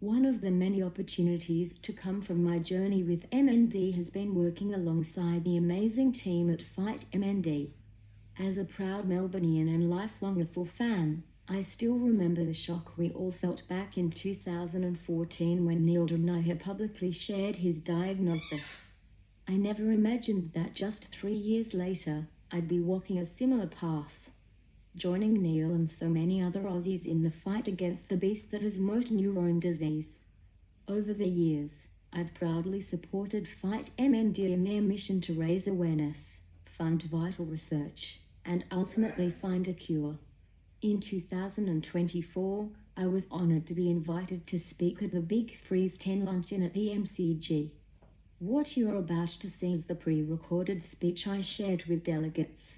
One of the many opportunities to come from my journey with MND has been working alongside the amazing team at Fight MND. As a proud Melbournian and lifelong AFL fan, I still remember the shock we all felt back in 2014 when Neale Daniher publicly shared his diagnosis. I never imagined that just 3 years later, I'd be walking a similar path, joining Neale and so many other Aussies in the fight against the beast that is motor neurone disease. Over the years, I've proudly supported Fight MND in their mission to raise awareness, fund vital research, and ultimately find a cure. In 2024, I was honored to be invited to speak at the Big Freeze 10 luncheon at the MCG. What you're about to see is the pre-recorded speech I shared with delegates.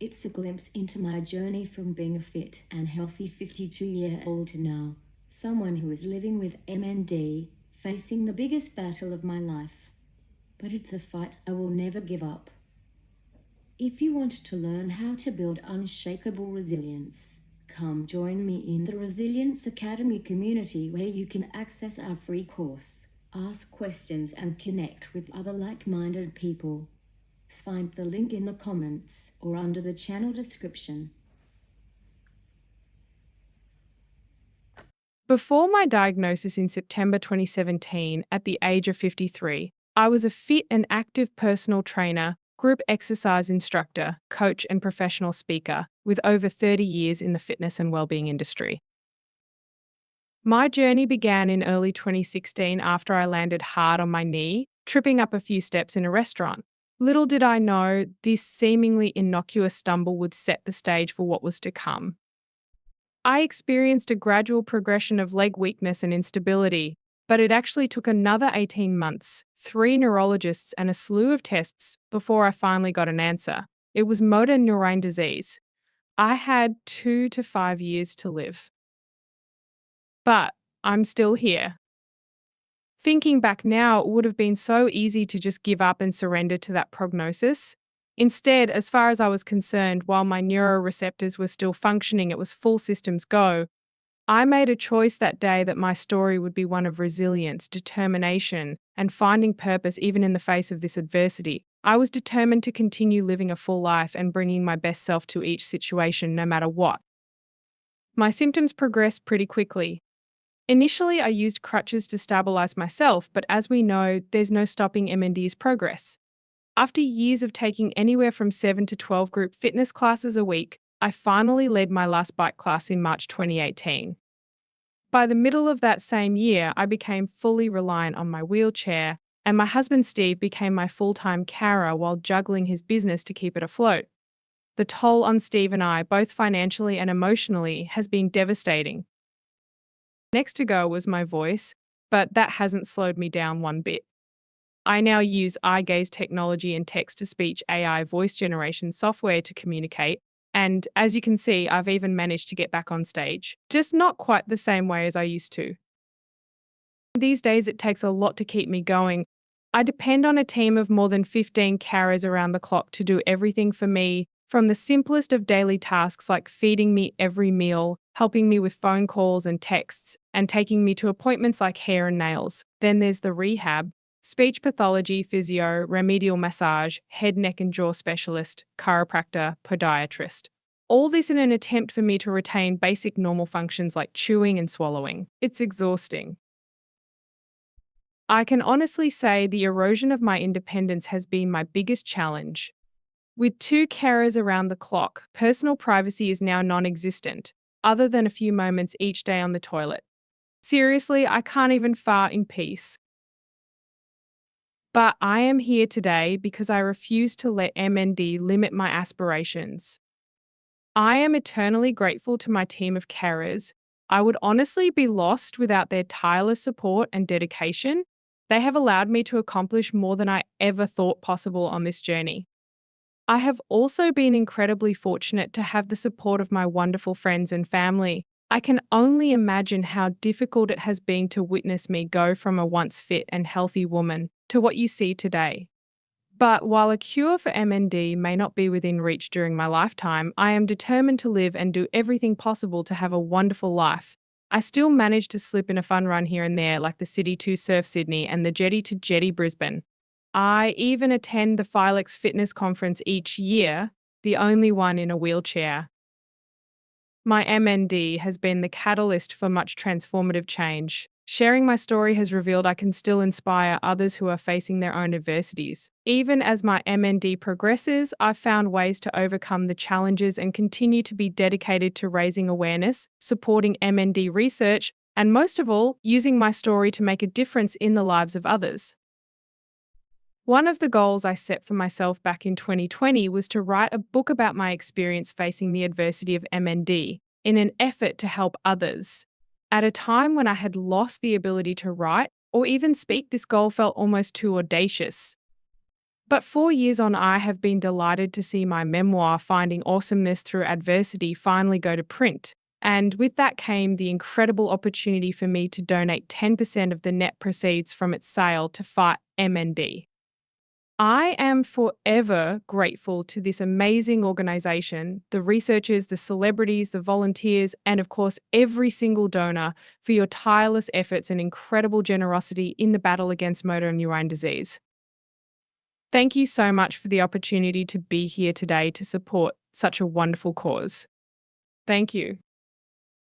It's a glimpse into my journey from being a fit and healthy 52-year-old to now, someone who is living with MND, facing the biggest battle of my life. But it's a fight I will never give up. If you want to learn how to build unshakable resilience, come join me in the Resilience Academy community where you can access our free course, ask questions and connect with other like-minded people. Find the link in the comments or under the channel description. Before my diagnosis in September 2017, at the age of 53, I was a fit and active personal trainer, group exercise instructor, coach and professional speaker with over 30 years in the fitness and wellbeing industry. My journey began in early 2016 after I landed hard on my knee, tripping up a few steps in a restaurant. Little did I know this seemingly innocuous stumble would set the stage for what was to come. I experienced a gradual progression of leg weakness and instability, but it actually took another 18 months, 3 neurologists and a slew of tests before I finally got an answer. It was Motor Neurone Disease. I had 2 to 5 years to live. But I'm still here. Thinking back now, it would have been so easy to just give up and surrender to that prognosis. Instead, as far as I was concerned, while my neuroreceptors were still functioning, it was full systems go. I made a choice that day that my story would be one of resilience, determination, and finding purpose even in the face of this adversity. I was determined to continue living a full life and bringing my best self to each situation, no matter what. My symptoms progressed pretty quickly. Initially, I used crutches to stabilize myself, but as we know, there's no stopping MND's progress. After years of taking anywhere from 7 to 12 group fitness classes a week, I finally led my last bike class in March 2018. By the middle of that same year, I became fully reliant on my wheelchair, and my husband Steve became my full-time carer while juggling his business to keep it afloat. The toll on Steve and I, both financially and emotionally, has been devastating. Next to go was my voice, but that hasn't slowed me down one bit. I now use eye gaze technology and text-to-speech AI voice generation software to communicate, and as you can see, I've even managed to get back on stage, just not quite the same way as I used to. These days, it takes a lot to keep me going. I depend on a team of more than 15 carers around the clock to do everything for me, from the simplest of daily tasks like feeding me every meal, helping me with phone calls and texts, and taking me to appointments like hair and nails. Then there's the rehab, speech pathology, physio, remedial massage, head, neck and jaw specialist, chiropractor, podiatrist. All this in an attempt for me to retain basic normal functions like chewing and swallowing. It's exhausting. I can honestly say the erosion of my independence has been my biggest challenge. With 2 carers around the clock, personal privacy is now non-existent, other than a few moments each day on the toilet. Seriously, I can't even fart in peace. But I am here today because I refuse to let MND limit my aspirations. I am eternally grateful to my team of carers. I would honestly be lost without their tireless support and dedication. They have allowed me to accomplish more than I ever thought possible on this journey. I have also been incredibly fortunate to have the support of my wonderful friends and family. I can only imagine how difficult it has been to witness me go from a once fit and healthy woman to what you see today. But while a cure for MND may not be within reach during my lifetime, I am determined to live and do everything possible to have a wonderful life. I still manage to slip in a fun run here and there, like the City to Surf Sydney and the Jetty to Jetty Brisbane. I even attend the Filex Fitness Conference each year, the only one in a wheelchair. My MND has been the catalyst for much transformative change. Sharing my story has revealed I can still inspire others who are facing their own adversities. Even as my MND progresses, I've found ways to overcome the challenges and continue to be dedicated to raising awareness, supporting MND research, and most of all, using my story to make a difference in the lives of others. One of the goals I set for myself back in 2020 was to write a book about my experience facing the adversity of MND in an effort to help others. At a time when I had lost the ability to write or even speak, this goal felt almost too audacious. But 4 years on, I have been delighted to see my memoir, Finding Awesomeness Through Adversity, finally go to print. And with that came the incredible opportunity for me to donate 10% of the net proceeds from its sale to Fight MND. I am forever grateful to this amazing organisation, the researchers, the celebrities, the volunteers, and of course, every single donor for your tireless efforts and incredible generosity in the battle against motor neurone disease. Thank you so much for the opportunity to be here today to support such a wonderful cause. Thank you.